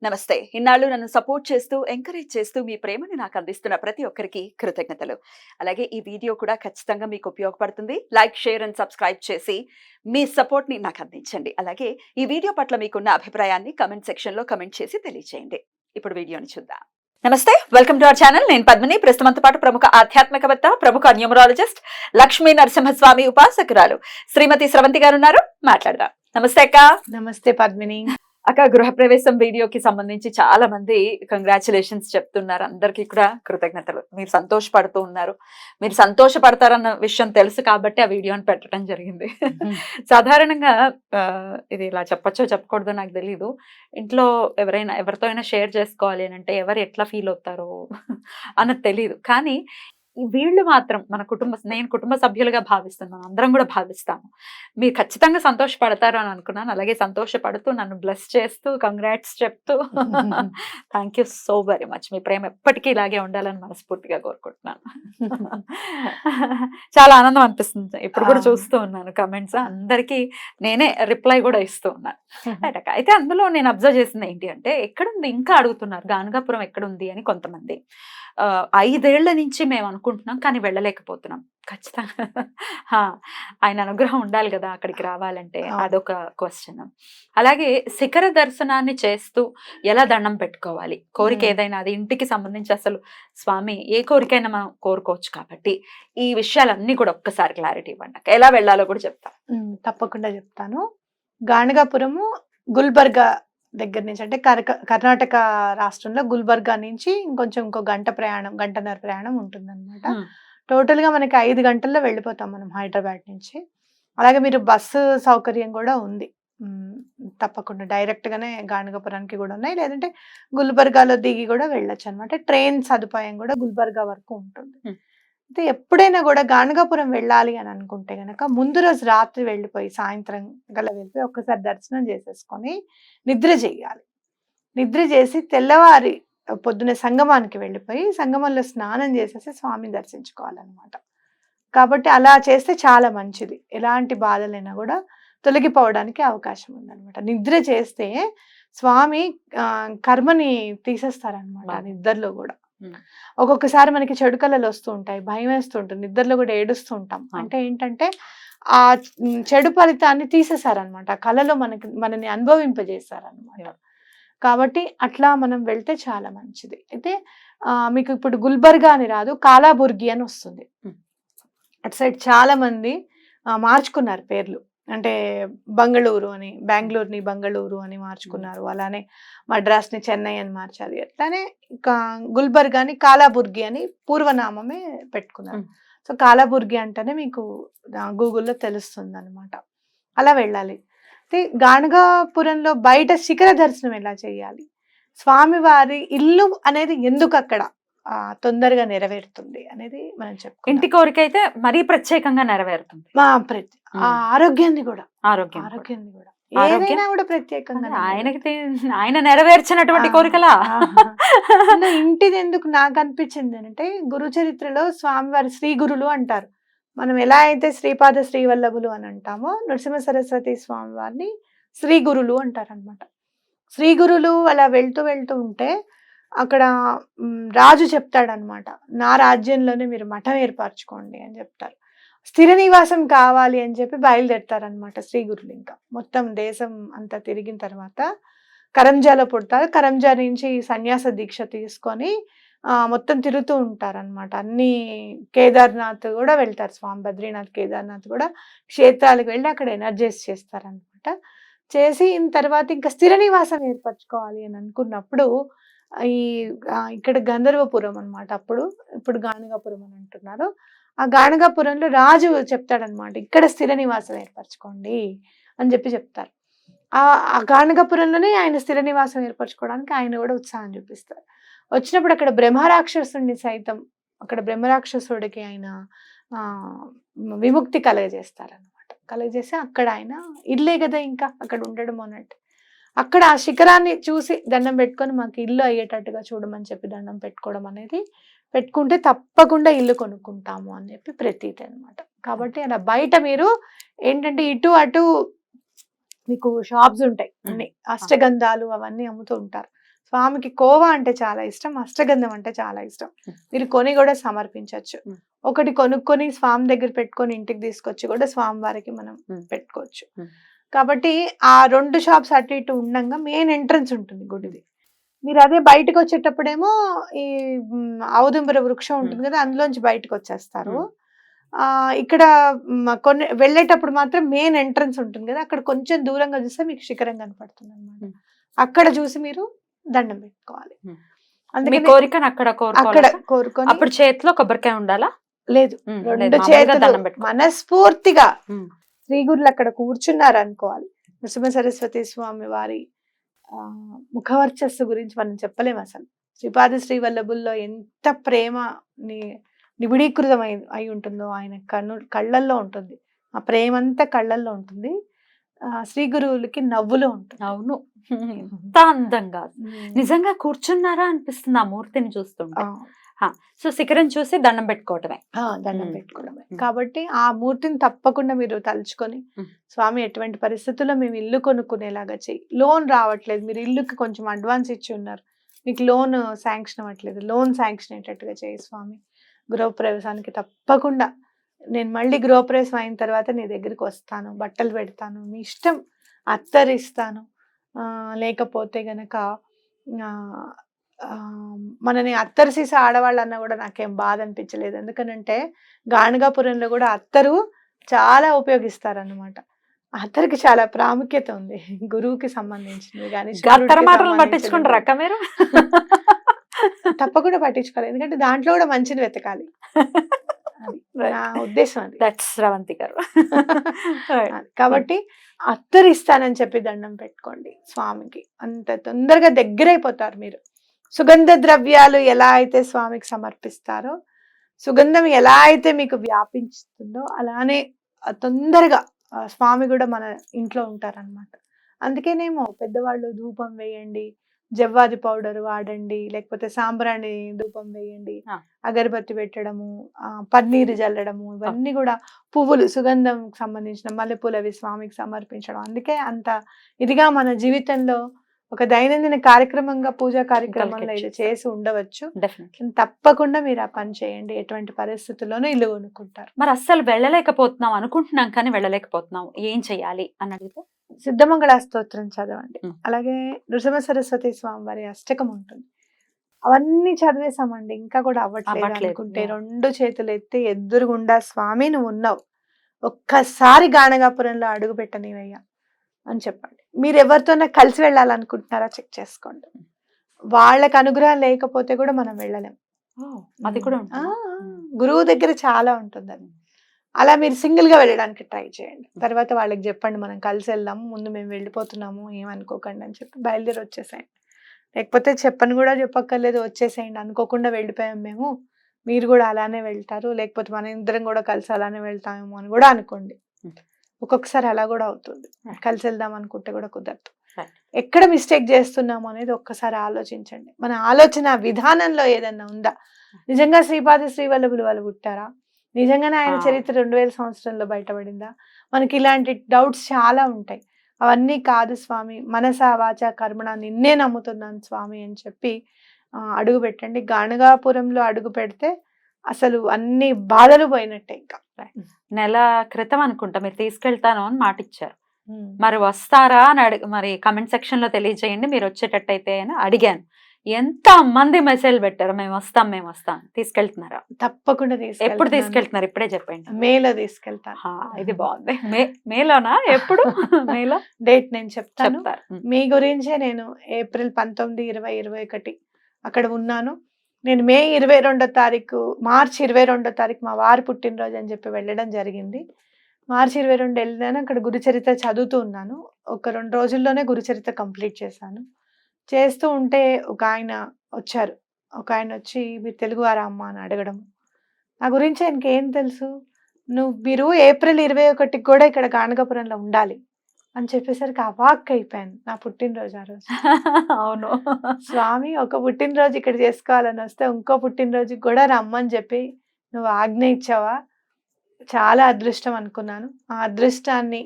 నమస్తే. ఇన్నాళ్ళు నన్ను సపోర్ట్ చేస్తూ, ఎంకరేజ్ చేస్తూ మీ ప్రేమని నాకు అందిస్తున్న ప్రతి ఒక్కరికి కృతజ్ఞతలు. అలాగే ఈ వీడియో కూడా ఖచ్చితంగా మీకు ఉపయోగపడుతుంది. లైక్, షేర్ అండ్ సబ్స్క్రైబ్ చేసి మీ సపోర్ట్‌ని నాకు అందించండి. అలాగే ఈ వీడియో పట్ల మీకున్న అభిప్రాయాన్ని కామెంట్ సెక్షన్‌లో కామెంట్ చేసి తెలియజేయండి. ఇప్పుడు వీడియోని చూద్దాం. నమస్తే, వెల్కమ్ టు అవర్ ఛానల్. నేను పద్మిని. ప్రస్తుతంతో పాటు ప్రముఖ ఆధ్యాత్మికవేత్త, ప్రముఖ న్యూమరాలజిస్ట్, లక్ష్మీ నరసింహస్వామి ఉపాసకురాలు శ్రీమతి స్రవంతి గారు ఉన్నారు. మాట్లాడదాం. నమస్తే అక్క. నమస్తే పద్మిని. అక్క, గృహప్రవేశం వీడియోకి సంబంధించి చాలా మంది కంగ్రాచులేషన్స్ చెప్తున్నారు. అందరికీ కూడా కృతజ్ఞతలు. మీరు సంతోషపడుతూ ఉన్నారు. మీరు సంతోషపడతారన్న విషయం తెలుసు కాబట్టి ఆ వీడియోని పెట్టడం జరిగింది. సాధారణంగా ఇది ఇలా చెప్పచ్చో చెప్పకూడదో నాకు తెలీదు. ఇంట్లో ఎవరితో అయినా షేర్ చేసుకోవాలి అని అంటే ఎవరు ఎట్లా ఫీల్ అవుతారో అన్నది తెలియదు. కానీ వీళ్ళు మాత్రం నేను కుటుంబ సభ్యులుగా భావిస్తున్నాను, అందరం కూడా భావిస్తాము. మీరు ఖచ్చితంగా సంతోషపడతారు అని అనుకున్నాను. అలాగే సంతోషపడుతూ నన్ను బ్లెస్ చేస్తూ కంగ్రాట్స్ చెప్తూ thank you so very much. మీ ప్రేమ ఎప్పటికీ ఇలాగే ఉండాలని మనస్ఫూర్తిగా కోరుకుంటున్నాను. చాలా ఆనందం అనిపిస్తుంది. ఇప్పుడు కూడా చూస్తూ ఉన్నాను కమెంట్స్, అందరికీ నేనే రిప్లై కూడా ఇస్తూ ఉన్నాను. అయితే అందులో నేను అబ్జర్వ్ చేసింది ఏంటి అంటే, ఎక్కడుంది ఇంకా అడుగుతున్నారు, గానగాపురం ఎక్కడుంది అని కొంతమంది. 5 ఏళ్ల నుంచి మేము అనుకుంటున్నాం కానీ వెళ్ళలేకపోతున్నాం. ఖచ్చితంగా ఆయన అనుగ్రహం ఉండాలి కదా అక్కడికి రావాలంటే, అదొక క్వశ్చన్. అలాగే శిఖర దర్శనాన్ని చేస్తూ ఎలా దండం పెట్టుకోవాలి, కోరిక ఏదైనా, అది ఇంటికి సంబంధించి అసలు స్వామి ఏ కోరికైనా మనం కోరుకోవచ్చు కాబట్టి ఈ విషయాలన్నీ కూడా ఒక్కసారి క్లారిటీ ఇవ్వండి. ఎలా వెళ్ళాలో కూడా చెప్తాను. తప్పకుండా చెప్తాను. గానగాపురము గుల్బర్గా దగ్గర నుంచి, అంటే కర్ణాటక రాష్ట్రంలో గుల్బర్గా నుంచి ఇంకో గంటన్నర ప్రయాణం ఉంటుంది అనమాట. టోటల్ గా మనకి 5 గంటల్లో వెళ్ళిపోతాం మనం హైదరాబాద్ నుంచి. అలాగే మీరు బస్సు సౌకర్యం కూడా ఉంది. తప్పకుండా డైరెక్ట్ గానే గానగాపురానికి కూడా ఉన్నాయి, లేదంటే గుల్బర్గాలో దిగి కూడా వెళ్ళొచ్చు అనమాట. ట్రైన్ సదుపాయం కూడా గుల్బర్గా వరకు ఉంటుంది. అయితే ఎప్పుడైనా కూడా గానగాపురం వెళ్ళాలి అని అనుకుంటే గనక ముందు రోజు రాత్రి వెళ్ళిపోయి సాయంత్రం గల వెళ్ళిపోయి ఒక్కసారి దర్శనం చేసేసుకొని నిద్ర చేయాలి. నిద్ర చేసి తెల్లవారి పొద్దున సంగమానికి వెళ్ళిపోయి సంగమంలో స్నానం చేసేసి స్వామిని దర్శించుకోవాలన్నమాట. కాబట్టి అలా చేస్తే చాలా మంచిది. ఎలాంటి బాధలైనా కూడా తొలగిపోవడానికి అవకాశం ఉందన్నమాట. నిద్ర చేస్తే స్వామి కర్మని తీసేస్తారనమాట నిద్రలో కూడా. ఒక్కొక్కసారి మనకి చెడు కళలు వస్తూ ఉంటాయి, భయం వేస్తూ ఉంటుంది, నిద్రలో కూడా ఏడుస్తూ ఉంటాం. అంటే ఏంటంటే ఆ చెడు ఫలితాన్ని తీసేశారనమాట, కళలో మనని అనుభవింపజేశారనమాట. కాబట్టి అట్లా మనం వెళ్తే చాలా మంచిది. అయితే మీకు ఇప్పుడు గుల్బర్గా అని రాదు, కాలాబుర్గి అని వస్తుంది. అటు సైడ్ చాలా మంది మార్చుకున్నారు పేర్లు. అంటే బెంగళూరు అని, బెంగళూరుని బంగళూరు అని మార్చుకున్నారు. అలానే మద్రాస్ని చెన్నై అని మార్చారు. అట్లానే గుల్బర్గాని కాలాబుర్గి అని పూర్వనామమే పెట్టుకున్నారు. సో కాలాబుర్గి అంటేనే మీకు గూగుల్లో తెలుస్తుంది అనమాట. అలా వెళ్ళాలి. అయితే గానగాపురంలో బయట శిఖర దర్శనం ఎలా చేయాలి, స్వామివారి ఇల్లు అనేది ఎందుకు అక్కడ తొందరగా నెరవేరుతుంది అనేది మనం చెప్పుకోవాలి. ఇంటి కోరిక అయితే మరీ ప్రత్యేకంగా నెరవేరుతుంది. ఆరోగ్యాన్ని కూడా ఏదైనా కూడా ప్రత్యేకంగా ఆయన నెరవేర్చినటువంటి కోరికలా ఇంటిది ఎందుకు నాకు అనిపించింది అంటే, గురు చరిత్రలో స్వామివారి శ్రీ గురులు అంటారు. మనం ఎలా అయితే శ్రీపాద శ్రీవల్లభులు అని అంటామో, నృసింహ సరస్వతి స్వామి వారిని శ్రీ గురులు అంటారు అనమాట. శ్రీ గురులు అలా వెళ్తూ ఉంటే అక్కడ రాజు చెప్తాడనమాట, నా రాజ్యంలోనే మీరు మఠం ఏర్పరచుకోండి అని చెప్తారు. స్థిర నివాసం కావాలి అని చెప్పి బయలుదేరుతారనమాట శ్రీ గురులు. ఇంకా మొత్తం దేశం అంతా తిరిగిన తర్వాత కరంజాలో పుడతారు. కరంజా నుంచి సన్యాస దీక్ష తీసుకొని మొత్తం తిరుగుతూ ఉంటారనమాట. అన్ని కేదార్నాథ్ కూడా వెళ్తారు స్వామి, బద్రీనాథ్, కేదార్నాథ్ కూడా క్షేత్రాలకు వెళ్ళి అక్కడ ఎనర్జైజ్ చేస్తారనమాట. చేసి తర్వాత ఇంకా స్థిర నివాసం ఏర్పరచుకోవాలి అని అనుకున్నప్పుడు ఇక్కడ గంధర్వపురం అనమాట. ఇప్పుడు గానగాపురం అని అంటున్నారు. ఆ గానగాపురంలో రాజు చెప్తాడనమాట, ఇక్కడ స్థిర నివాసం ఏర్పరచుకోండి అని చెప్తారు. ఆ గానగాపురంలోనే ఆయన స్థిర నివాసం ఏర్పరచుకోవడానికి ఆయన కూడా ఉత్సాహం చూపిస్తారు. వచ్చినప్పుడు అక్కడ బ్రహ్మరాక్షసుడిని సైతం, అక్కడ బ్రహ్మరాక్షసుడికి ఆయన విముక్తి కలగజేస్తారనమాట. కలగజేసి అక్కడ ఆయన ఇల్లే కదా ఇంకా అక్కడ ఉండడం అన్నట్టు, అక్కడ ఆ శిఖరాన్ని చూసి దండం పెట్టుకొని మాకు ఇల్లు అయ్యేటట్టుగా చూడమని చెప్పి దండం పెట్టుకోవడం అనేది, పెట్టుకుంటే తప్పకుండా ఇల్లు కొనుక్కుంటాము అని చెప్పి ప్రతీతి అనమాట. కాబట్టి అలా బయట మీరు ఏంటంటే ఇటు అటు మీకు షాప్స్ ఉంటాయి, అన్ని అష్టగంధాలు అవన్నీ అమ్ముతూ ఉంటారు. స్వామికి కోవా అంటే చాలా ఇష్టం, అష్టగంధం అంటే చాలా ఇష్టం. మీరు కొని కూడా సమర్పించవచ్చు. ఒకటి కొనుక్కొని స్వామి దగ్గర పెట్టుకొని ఇంటికి తీసుకొచ్చి కూడా స్వామి వారికి మనం పెట్టుకోవచ్చు. కాబట్టి ఆ 2 షాప్స్ అటు ఇటు ఉండంగా మెయిన్ ఎంట్రన్స్ ఉంటుంది గుడిది. మీరు అదే బయటకు వచ్చేటప్పుడేమో ఈ ఔదుంబర వృక్షం ఉంటుంది కదా, అందులోంచి బయటకు వచ్చేస్తారు. ఇక్కడ కొన్ని వెళ్ళేటప్పుడు మాత్రం మెయిన్ ఎంట్రన్స్ ఉంటుంది కదా, అక్కడ కొంచెం దూరంగా చూస్తే మీకు శిఖరం కనపడుతుంది అనమాట. అక్కడ చూసి మీరు దండం పెట్టుకోవాలి. మీ కోరికను అక్కడ కోరుకొని అప్పుడు చేతిలో కొబ్బరికాయ ఉండాలా? లేదు, 2 చేతులు మనస్ఫూర్తిగా శ్రీగురులు అక్కడ కూర్చున్నారు అనుకోవాలి. నృసింహ సరస్వతి స్వామి వారి ముఖవర్చస్సు గురించి మనం చెప్పలేము అసలు. శ్రీపాద శ్రీవల్లభుల్లో ఎంత ప్రేమ నిబిడీకృతం అయి ఉంటుందో ఆయన కళ్ళల్లో ఉంటుంది. ఆ ప్రేమ అంతా కళ్ళల్లో ఉంటుంది. శ్రీ గురువులకి నవ్వులో ఉంటుంది. అవును, ఎంత అందంగా నిజంగా కూర్చున్నారా అనిపిస్తుంది ఆ మూర్తిని చూస్తుంటే. సో శిఖరం చూసి దండం పెట్టుకోవటమే. కాబట్టి ఆ మూర్తిని తప్పకుండా మీరు తలుచుకొని, స్వామి ఎటువంటి పరిస్థితుల్లో మేము ఇల్లు కొనుక్కునేలాగా చెయ్యి. లోన్ రావట్లేదు, మీరు ఇల్లుకి కొంచెం అడ్వాన్స్ ఇచ్చి ఉన్నారు, మీకు లోన్ శాంక్షన్ అవ్వట్లేదు, లోన్ శాంక్షన్ అయ్యేటట్టుగా చేయి స్వామి. గృహప్రవేశానికి తప్పకుండా నేను మళ్ళీ గృహప్రవేశం అయిన తర్వాత నీ దగ్గరికి వస్తాను, బట్టలు పెడతాను, మీ ఇష్టం, అత్తరిస్తాను. లేకపోతే గనక మనని అత్తరు సీస ఆడవాళ్ళు అన్నా కూడా నాకేం బాధ అనిపించలేదు. ఎందుకనంటే గాణగాపురంలో కూడా అత్తరు చాలా ఉపయోగిస్తారన్నమాట. అత్తరికి చాలా ప్రాముఖ్యత ఉంది, గురువుకి సంబంధించినవి కానీ పట్టించుకుంటారా మీరు? తప్పకుండా పట్టించుకోవాలి, ఎందుకంటే దాంట్లో కూడా మంచిని వెతకాలి, నా ఉద్దేశం అది. శ్రవంతి గారు. కాబట్టి అత్తరు ఇస్తానని చెప్పి దండం పెట్టుకోండి స్వామికి, అంత తొందరగా దగ్గరైపోతారు మీరు. సుగంధ ద్రవ్యాలు ఎలా అయితే స్వామికి సమర్పిస్తారో, సుగంధం ఎలా అయితే మీకు వ్యాపించుతుందో అలానే తొందరగా స్వామి కూడా మన ఇంట్లో ఉంటారనమాట. అందుకేనేమో పెద్దవాళ్ళు ధూపం వేయండి, జవ్వాది పౌడర్ వాడండి, లేకపోతే సాంబ్రాణి ధూపం వేయండి, అగరబత్తి పెట్టడము, పన్నీరు జల్లడము, ఇవన్నీ కూడా పువ్వులు, సుగంధం సంబంధించిన మల్లెపూలు అవి స్వామికి సమర్పించడం. అందుకే అంత ఇదిగా మన జీవితంలో ఒక దైనందిన కార్యక్రమంగా, పూజా కార్యక్రమంలో ఇది చేసి ఉండవచ్చు. తప్పకుండా మీరు ఆ పని చేయండి, ఎటువంటి పరిస్థితుల్లోనూ ఇల్లు కొనుక్కుంటారు. మరి అస్సలు వెళ్ళలేకపోతున్నాం అనుకుంటున్నాం కానీ వెళ్ళలేకపోతున్నాం, ఏం చెయ్యాలి అని అడిగితే సిద్ధమంగళ స్తోత్రం చదవండి. అలాగే నృసింహ సరస్వతి స్వామి వారి అష్టకం ఉంటుంది, అవన్నీ చదివేశామండి ఇంకా కూడా అవ్వట్లేదు అనుకుంటే 2 చేతులు ఎత్తి ఎదురుగుండా స్వామి నువ్వు ఉన్నావు, ఒక్కసారి గాణగాపురంలో అడుగు పెట్టనివయ్యా అని చెప్పండి. మీరు ఎవరితోనే కలిసి వెళ్ళాలనుకుంటున్నారా చెక్ చేసుకోండి. వాళ్ళకి అనుగ్రహం లేకపోతే కూడా మనం వెళ్ళలేం, అది కూడా గురువు దగ్గర చాలా ఉంటుంది అది. అలా మీరు సింగిల్ గా వెళ్ళడానికి ట్రై చేయండి. తర్వాత వాళ్ళకి చెప్పండి మనం కలిసి వెళ్దాము, ముందు మేము వెళ్ళిపోతున్నాము ఏమనుకోకండి అని చెప్పి బయలుదేరి వచ్చేసేయండి. లేకపోతే చెప్పని కూడా చెప్పక్కర్లేదు, వచ్చేసేయండి, అనుకోకుండా వెళ్ళిపోయాం మేము, మీరు కూడా అలానే వెళ్తారు, లేకపోతే మన ఇద్దరం కూడా కలిసి అలానే వెళ్తామేమో అని కూడా అనుకోండి. ఒక్కొక్కసారి అలా కూడా అవుతుంది, కలిసి వెళ్దాం అనుకుంటే కూడా కుదరదు. ఎక్కడ మిస్టేక్ చేస్తున్నాము అనేది ఒక్కసారి ఆలోచించండి. మన ఆలోచన విధానంలో ఏదన్నా ఉందా? నిజంగా శ్రీపాద శ్రీవల్లభులు వాళ్ళు పుట్టారా? నిజంగానే ఆయన చరిత్ర 2000 సంవత్సరంలో బయటపడిందా? మనకి ఇలాంటి డౌట్స్ చాలా ఉంటాయి. అవన్నీ కాదు స్వామి, మనస వాచ కర్మణ నిన్నే నమ్ముతున్నాను స్వామి అని చెప్పి అడుగు పెట్టండి. గాణగాపురంలో అడుగు పెడితే అసలు అన్ని బాధలు పోయినట్టే. ఇంకా నెల క్రితం అనుకుంటా మీరు తీసుకెళ్తాను అని మాట ఇచ్చారు, మరి వస్తారా అని మరి కమెంట్ సెక్షన్ లో తెలియజేయండి. మీరు వచ్చేటట్టయితే అని అడిగాను, ఎంత మంది మెసేజ్ పెట్టారు, మేము వస్తాం. తీసుకెళ్తున్నారా? తప్పకుండా ఎప్పుడు తీసుకెళ్తున్నారు? ఇప్పుడే చెప్పండి. మేలో తీసుకెళ్తాను. ఇది బాగుంది. మేలోనా? ఎప్పుడు? మేలో డేట్ నేను చెప్తాను. మీ గురించే నేను ఏప్రిల్ 19, 20, 21 అక్కడ ఉన్నాను. నేను మే 22వ తారీఖు, మార్చి 22వ తారీఖు మా వారి పుట్టినరోజు అని చెప్పి వెళ్ళడం జరిగింది. మార్చి 22 వెళ్ళాను. అక్కడ గురుచరిత్ర చదువుతూ ఉన్నాను. ఒక 2 రోజుల్లోనే గురుచరిత్ర కంప్లీట్ చేశాను. చేస్తూ ఉంటే ఒక ఆయన వచ్చారు. ఒక ఆయన వచ్చి మీరు తెలుగువారా అమ్మ అని అడగడం. నా గురించి ఆయనకి ఏం తెలుసు, మీరు ఏప్రిల్ 21కి కూడా ఇక్కడ గాణగాపురంలో ఉండాలి అని చెప్పేసరికి అవాక్ అయిపోయాను. నా పుట్టినరోజు ఆ రోజు. అవును, స్వామి ఒక పుట్టినరోజు ఇక్కడ చేసుకోవాలని వస్తే ఇంకో పుట్టినరోజుకి కూడా రమ్మని చెప్పి నువ్వు ఆజ్ఞ ఇచ్చావా, చాలా అదృష్టం అనుకున్నాను. ఆ అదృష్టాన్ని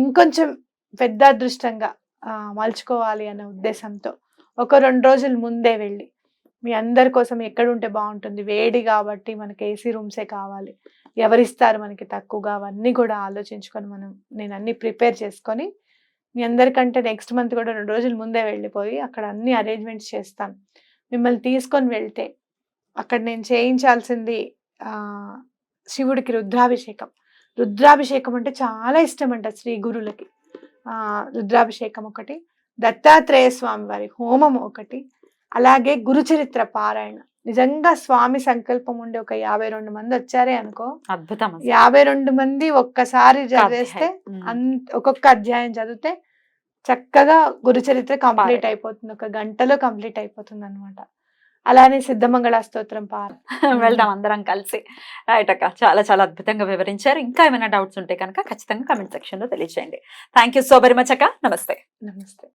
ఇంకొంచెం పెద్ద అదృష్టంగా మలుచుకోవాలి అనే ఉద్దేశంతో ఒక 2 రోజుల ముందే వెళ్ళి మీ అందరి కోసం ఎక్కడ ఉంటే బాగుంటుంది, వేడి కాబట్టి మనకి ఏసీ రూమ్సే కావాలి, ఎవరిస్తారు మనకి తక్కువగా, అవన్నీ కూడా ఆలోచించుకొని నేను అన్ని ప్రిపేర్ చేసుకొని మీ అందరికంటే నెక్స్ట్ మంత్ కూడా 2 రోజుల ముందే వెళ్ళిపోయి అక్కడ అన్ని అరేంజ్మెంట్స్ చేస్తాను. మిమ్మల్ని తీసుకొని వెళ్తే అక్కడ నేను చేయించాల్సింది శివుడికి రుద్రాభిషేకం. రుద్రాభిషేకం అంటే చాలా ఇష్టం అంట శ్రీ గురులకి. రుద్రాభిషేకం ఒకటి, దత్తాత్రేయ స్వామి వారి హోమం ఒకటి, అలాగే గురుచరిత్ర పారాయణ. నిజంగా స్వామి సంకల్పం ఉండి ఒక 52 మంది వచ్చారే అనుకో, అద్భుతం. 52 మంది ఒక్కసారి చదివేస్తే ఒక్కొక్క అధ్యాయం చదివితే చక్కగా గురుచరిత్ర కంప్లీట్ అయిపోతుంది, 1 గంటలో కంప్లీట్ అయిపోతుంది అనమాట. అలానే సిద్ధమంగళ స్తోత్రం వెళ్దాం అందరం కలిసి. రైట్ అక్క, చాలా చాలా అద్భుతంగా వివరించారు. ఇంకా ఏమైనా డౌట్స్ ఉంటే కనుక ఖచ్చితంగా కమెంట్ సెక్షన్ లో తెలియజేయండి. Thank you so very much అక్క. నమస్తే. నమస్తే.